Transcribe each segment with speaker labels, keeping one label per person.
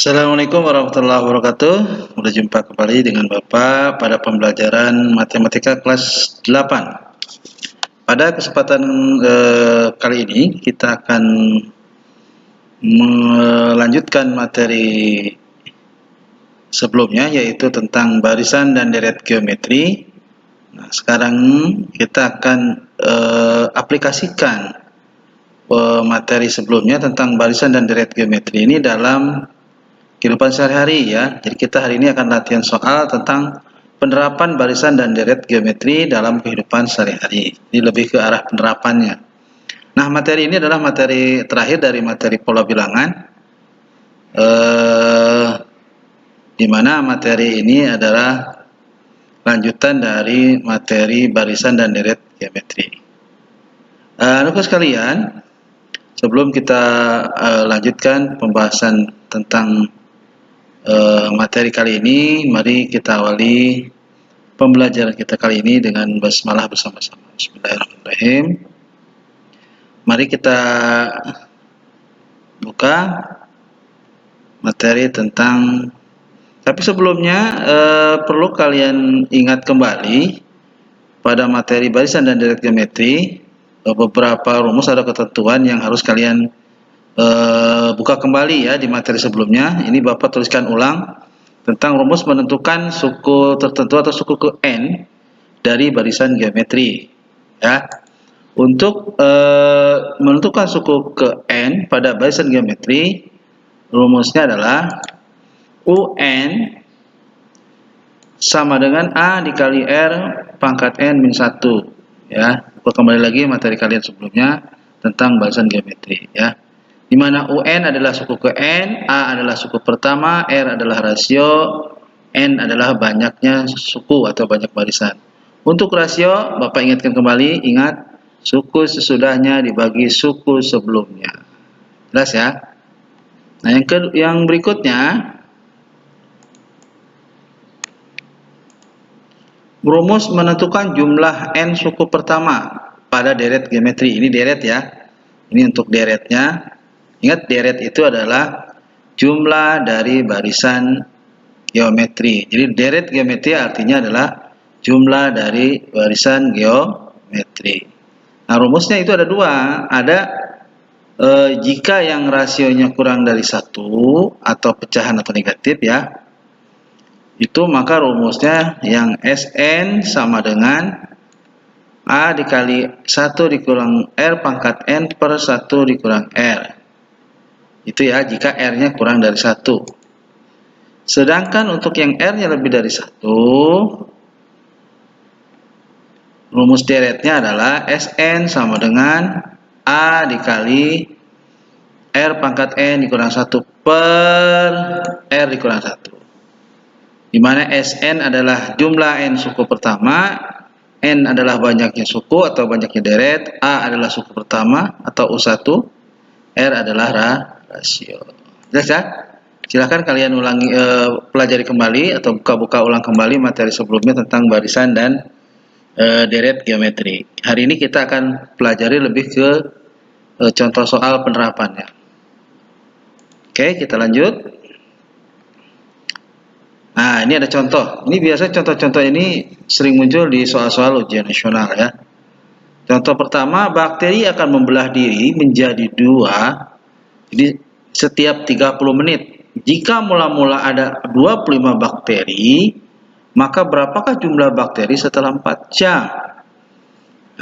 Speaker 1: Assalamualaikum warahmatullahi wabarakatuh. Berjumpa kembali dengan Bapak pada pembelajaran matematika kelas 8. Pada kesempatan kali ini kita akan melanjutkan materi sebelumnya, yaitu tentang barisan dan deret geometri. Nah, sekarang kita akan aplikasikan materi sebelumnya tentang barisan dan deret geometri ini dalam kehidupan sehari-hari ya. Jadi kita hari ini akan latihan soal tentang penerapan barisan dan deret geometri dalam kehidupan sehari-hari. Ini lebih ke arah penerapannya. Nah, materi ini adalah materi terakhir dari materi pola bilangan, di mana materi ini adalah lanjutan dari materi barisan dan deret geometri. Anak sekalian, sebelum kita lanjutkan pembahasan tentang materi kali ini, mari kita awali pembelajaran kita kali ini dengan basmalah bersama-sama. Bismillahirrahmanirrahim. Mari kita buka materi tentang, tapi sebelumnya perlu kalian ingat kembali pada materi barisan dan deret geometri, beberapa rumus atau ketentuan yang harus kalian buka kembali ya di materi sebelumnya. Ini Bapak tuliskan ulang tentang rumus menentukan suku tertentu atau suku ke n dari barisan geometri ya. Untuk menentukan suku ke n pada barisan geometri, rumusnya adalah UN sama dengan A dikali R pangkat n min 1 ya. Buka kembali lagi materi kalian sebelumnya tentang barisan geometri ya, di mana UN adalah suku ke n, A adalah suku pertama, R adalah rasio, N adalah banyaknya suku atau banyak barisan. Untuk rasio, Bapak ingatkan kembali, ingat suku sesudahnya dibagi suku sebelumnya. Jelas ya? Nah, yang berikutnya, rumus menentukan jumlah n suku pertama pada deret geometri. Ini deret ya. Ini untuk deretnya. Ingat, deret itu adalah jumlah dari barisan geometri. Jadi deret geometri artinya adalah jumlah dari barisan geometri. Nah, rumusnya itu ada dua. Ada jika yang rasionya kurang dari 1 atau pecahan atau negatif ya, itu maka rumusnya yang Sn sama dengan A dikali 1 dikurang R pangkat N per 1 dikurang R. Itu ya, jika R-nya kurang dari 1. Sedangkan untuk yang R-nya lebih dari 1, rumus deretnya adalah Sn sama dengan A dikali R pangkat N dikurang 1 per R dikurang 1. Di mana Sn adalah jumlah N suku pertama, N adalah banyaknya suku atau banyaknya deret, A adalah suku pertama atau U1, R adalah rasio. Jelas ya? Silakan kalian ulangi, pelajari kembali atau buka-buka ulang kembali materi sebelumnya tentang barisan dan deret geometri. Hari ini kita akan pelajari lebih ke contoh soal penerapannya. Oke, kita lanjut. Nah, ini ada contoh. Ini biasa contoh-contoh ini sering muncul di soal-soal ujian nasional ya. Contoh pertama, bakteri akan membelah diri menjadi 2. Jadi setiap 30 menit. Jika mula-mula ada 25 bakteri, maka berapakah jumlah bakteri setelah 4 jam?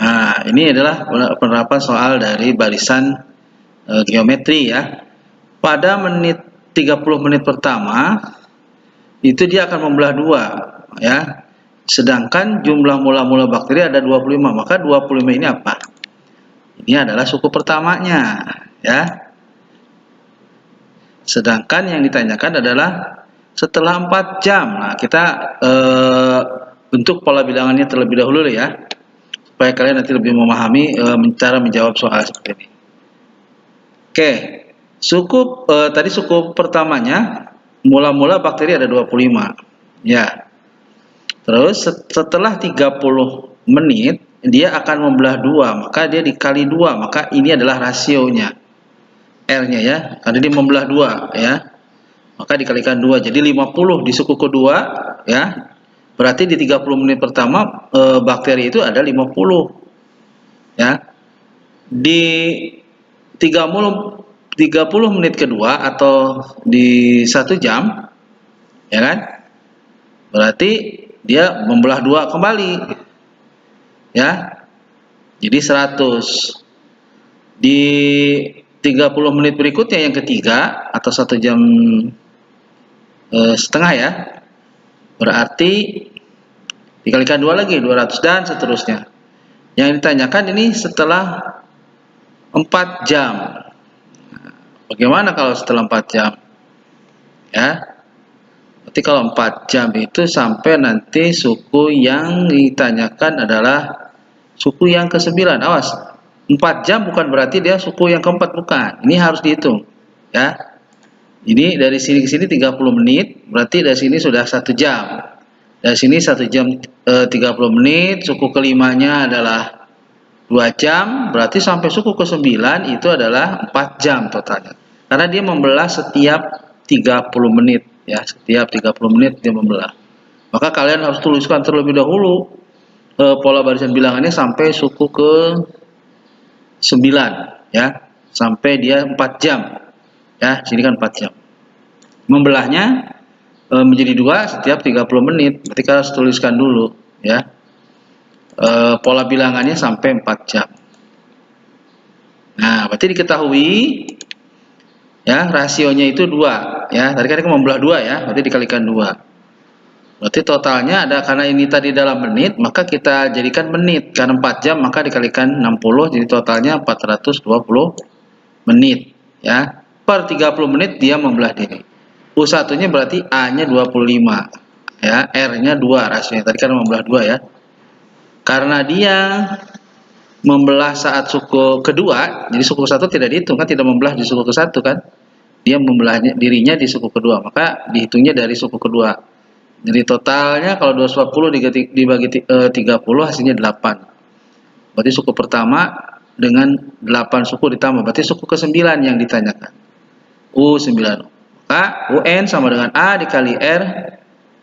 Speaker 1: Nah, ini adalah penerapan soal dari barisan geometri ya. Pada 30 menit pertama, itu dia akan membelah 2 ya. Sedangkan jumlah mula-mula bakteri ada 25, maka 25 ini apa? Ini adalah suku pertamanya ya. Sedangkan yang ditanyakan adalah setelah 4 jam. Nah, kita bentuk pola bilangannya terlebih dahulu ya, supaya kalian nanti lebih memahami cara menjawab soal seperti ini. Oke, tadi suku pertamanya mula-mula bakteri ada 25 ya. Terus setelah 30 menit dia akan membelah 2, maka dia dikali 2, maka ini adalah rasionya R-nya ya, karena dia membelah 2 ya. maka dikalikan 2, jadi 50 di suku kedua, ya. Berarti di 30 menit pertama bakteri itu ada 50, ya. Di 30 menit kedua atau di 1 jam, ya kan? Berarti dia membelah 2 kembali, ya. Jadi 100. Di 30 menit berikutnya yang ketiga atau 1 jam setengah, ya. Berarti dikalikan 2 lagi, 200 dan seterusnya. Yang ditanyakan ini setelah 4 jam. Bagaimana kalau setelah 4 jam? Ya. Berarti kalau 4 jam itu sampai nanti suku yang ditanyakan adalah suku yang ke-9. Awas, 4 jam bukan berarti dia suku yang keempat, bukan. Ini harus dihitung, ya. Ini dari sini ke sini 30 menit, berarti dari sini sudah 1 jam. Dari sini 1 jam 30 menit, suku kelimanya adalah 2 jam, berarti sampai suku ke-9 itu adalah 4 jam totalnya. Karena dia membelah setiap 30 menit, ya, setiap 30 menit dia membelah. Maka kalian harus tuliskan terlebih dahulu pola barisan bilangannya sampai suku ke 9, ya, sampai dia 4 jam, ya. Sini kan 4 jam. Membelahnya menjadi 2 setiap 30 menit. Berarti kita harus tuliskan dulu, ya, pola bilangannya sampai 4 jam. Nah, berarti diketahui, ya, rasionya itu 2, ya. Tadi kan kita membelah 2, ya, berarti dikalikan 2. Berarti totalnya ada, karena ini tadi dalam menit, maka kita jadikan menit. Karena 4 jam maka dikalikan 60, jadi totalnya 420 menit, ya. Per 30 menit dia membelah diri. U1-nya berarti A-nya 25, ya, R-nya 2 rasionya. Tadi kan membelah 2, ya. Karena dia membelah saat suku kedua, jadi suku ke-1 tidak dihitung, kan, tidak membelah di suku ke-1, kan. Dia membelahnya dirinya di suku kedua, maka dihitungnya dari suku kedua. Jadi totalnya kalau 240 dibagi 30 hasilnya 8. Berarti suku pertama dengan 8 suku ditambah, berarti suku ke-9 yang ditanyakan. U9. Maka UN sama dengan A dikali R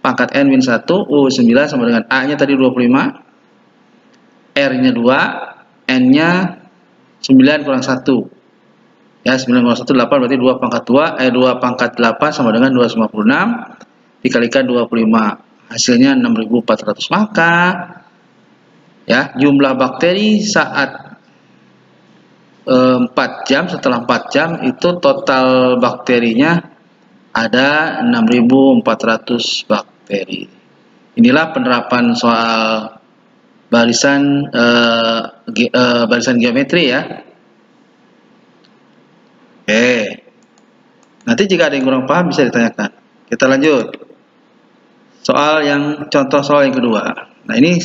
Speaker 1: pangkat N min 1, U9 sama dengan A-nya tadi 25, R-nya 2, N-nya 9 kurang 1. Ya, 9 kurang 1, 8, berarti 2 pangkat 2 pangkat 8 sama dengan 256. Dikalikan 25, hasilnya 6.400. Maka, ya, jumlah bakteri saat 4 jam, setelah 4 jam itu total bakterinya ada 6.400 bakteri. Inilah penerapan soal barisan barisan geometri, ya. Oke. Nanti jika ada yang kurang paham bisa ditanyakan. Kita lanjut. Contoh soal yang kedua. Nah, ini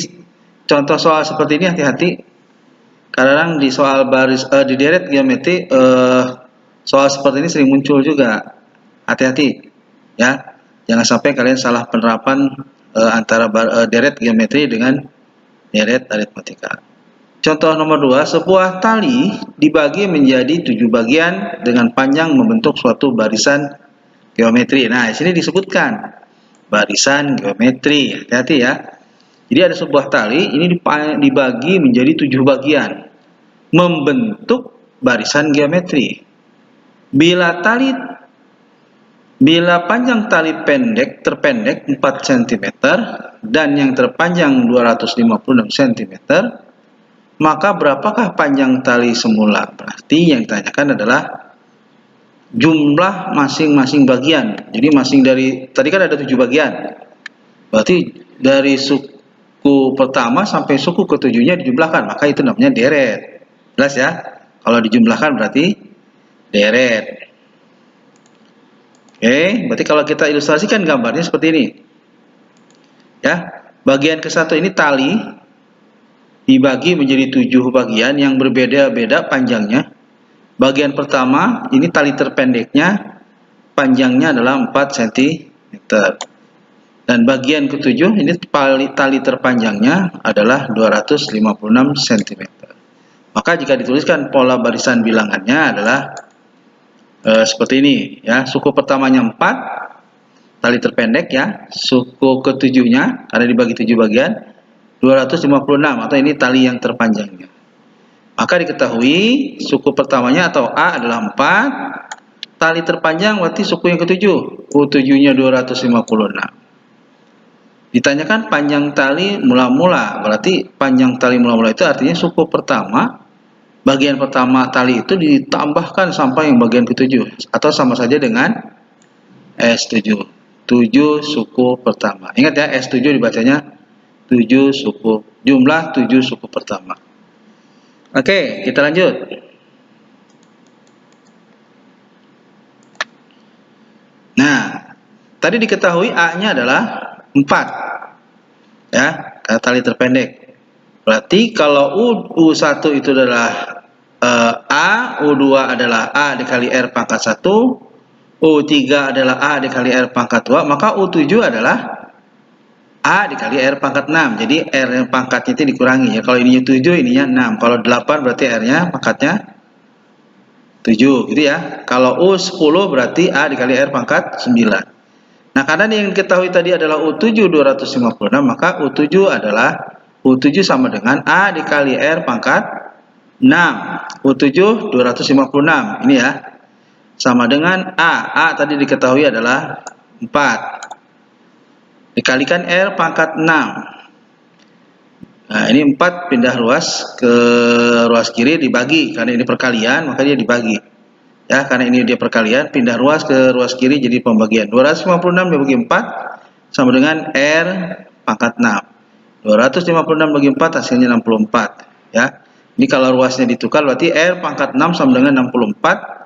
Speaker 1: contoh soal seperti ini hati-hati. Kadang di soal di deret geometri soal seperti ini sering muncul juga. Hati-hati, ya. Jangan sampai kalian salah penerapan antara deret geometri dengan deret aritmatika. Contoh nomor 2, sebuah tali dibagi menjadi 7 bagian dengan panjang membentuk suatu barisan geometri. Nah, di sini disebutkan barisan geometri, hati-hati, ya. Jadi ada sebuah tali ini dibagi menjadi 7 bagian membentuk barisan geometri. Bila panjang tali terpendek 4 cm dan yang terpanjang 256 cm, maka berapakah panjang tali semula? Berarti yang ditanyakan adalah jumlah masing-masing bagian. Jadi tadi kan ada 7 bagian. Berarti dari suku pertama sampai suku ke-7-nya dijumlahkan, maka itu namanya deret. Jelas, ya? Kalau dijumlahkan berarti deret. Oke, berarti kalau kita ilustrasikan gambarnya seperti ini. Ya, bagian ke-1 ini tali dibagi menjadi 7 bagian yang berbeda-beda panjangnya. Bagian pertama, ini tali terpendeknya, panjangnya adalah 4 cm. Dan bagian ke-7, ini tali terpanjangnya adalah 256 cm. Maka jika dituliskan pola barisan bilangannya adalah seperti ini ya. Suku pertamanya 4, tali terpendek ya. Suku ketujuhnya karena dibagi 7 bagian 256, atau ini tali yang terpanjangnya. Maka diketahui suku pertamanya atau A adalah 4, tali terpanjang berarti suku yang ketujuh, U7-nya 256. Ditanyakan panjang tali mula-mula, berarti panjang tali mula-mula itu artinya suku pertama, bagian pertama tali itu ditambahkan sampai yang bagian ketujuh, atau sama saja dengan S7, 7 suku pertama. Ingat ya, S7 dibacanya 7 suku, jumlah 7 suku pertama. Oke, kita lanjut. Nah, tadi diketahui A-nya adalah 4 ya, tali terpendek. Berarti kalau U1 itu adalah A, U2 adalah A dikali R pangkat 1, U3 adalah A dikali R pangkat 2, maka U7 adalah A dikali R pangkat 6. Jadi R yang pangkatnya itu dikurangi ya. Kalau ininya 7, ininya 6. Kalau 8 berarti R-nya pangkatnya 7 gitu ya. Kalau U10 berarti A dikali R pangkat 9. Nah, karena yang diketahui tadi adalah U7 256, maka U7 adalah U7 sama dengan A dikali R pangkat 6. U7 256 ini ya. Sama dengan A tadi diketahui adalah 4. Dikalikan R pangkat 6. Nah, ini 4 pindah ruas ke ruas kiri dibagi. Karena ini perkalian, maka dia dibagi. Ya, karena ini dia perkalian, pindah ruas ke ruas kiri jadi pembagian. 256 dibagi 4 sama dengan R pangkat 6. 256 bagi 4 hasilnya 64. Ya. Ini kalau ruasnya ditukar berarti R pangkat 6 sama dengan 64.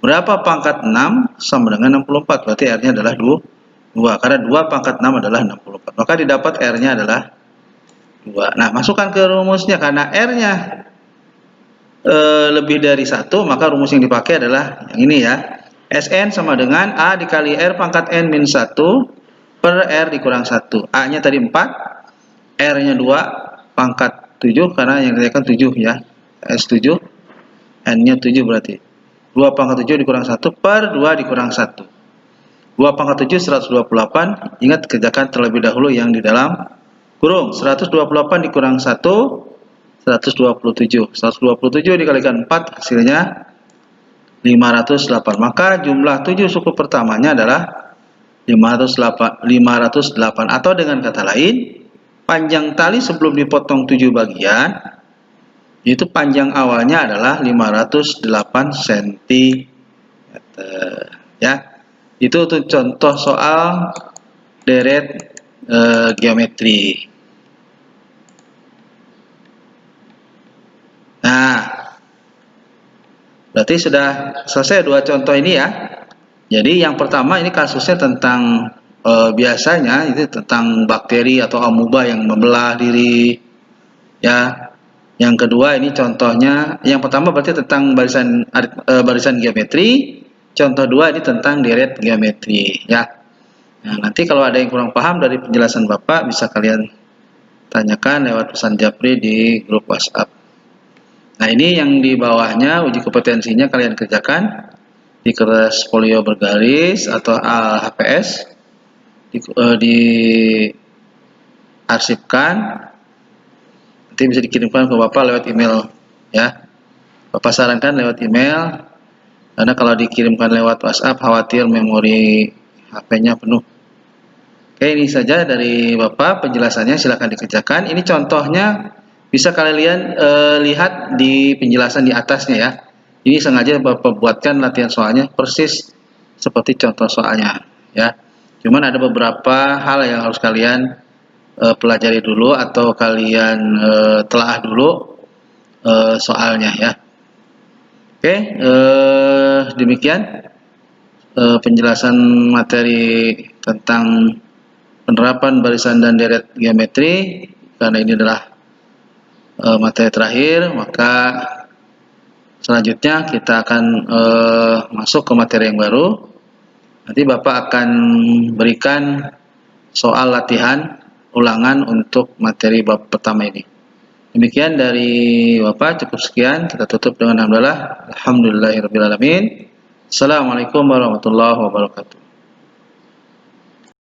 Speaker 1: Berapa pangkat 6 sama dengan 64? Berarti R-nya adalah 2. Karena 2 pangkat 6 adalah 64. Maka didapat R-nya adalah 2. Nah, masukkan ke rumusnya. Karena R-nya lebih dari 1, maka rumus yang dipakai adalah yang ini ya. Sn sama dengan A dikali R pangkat N min 1 per R dikurang 1. A-nya tadi 4, R-nya 2, pangkat 7, karena yang dikatakan 7 ya. S7, N-nya 7 berarti. 2 pangkat 7 dikurang 1 per 2 dikurang 1. 2 pangkat 7 128. Ingat, kerjakan terlebih dahulu yang di dalam kurung. 128 dikurang 1 127. 127 dikalikan 4 hasilnya 508. Maka jumlah 7 suku pertamanya adalah 508. Atau dengan kata lain, panjang tali sebelum dipotong 7 bagian itu panjang awalnya adalah 508 cm. Ya. Itu untuk contoh soal deret geometri. Nah, berarti sudah selesai 2 contoh ini ya. Jadi yang pertama ini kasusnya tentang biasanya itu tentang bakteri atau amuba yang membelah diri ya. Yang kedua ini contohnya, yang pertama berarti tentang barisan geometri, contoh 2 ini tentang deret geometri ya. Nah, nanti kalau ada yang kurang paham dari penjelasan Bapak bisa kalian tanyakan lewat pesan Japri di grup WhatsApp. Nah, ini yang di bawahnya uji kompetensinya kalian kerjakan di kertas folio bergaris atau HPS, diarsipkan, nanti bisa dikirimkan ke Bapak lewat email ya. Bapak sarankan lewat email, karena kalau dikirimkan lewat WhatsApp khawatir memori HP-nya penuh. Oke, ini saja dari Bapak penjelasannya, silakan dikerjakan. Ini contohnya bisa kalian lihat di penjelasan di atasnya ya. Ini sengaja Bapak buatkan latihan soalnya persis seperti contoh soalnya ya. Cuman ada beberapa hal yang harus kalian pelajari dulu atau kalian telaah dulu soalnya ya. Oke, demikian penjelasan materi tentang penerapan barisan dan deret geometri. Karena ini adalah materi terakhir, maka selanjutnya kita akan masuk ke materi yang baru. Nanti Bapak akan berikan soal latihan ulangan untuk materi bab pertama ini. Demikian dari Bapak, cukup sekian. Kita tutup dengan alhamdulillahirabbil alamin. Assalamualaikum warahmatullahi wabarakatuh.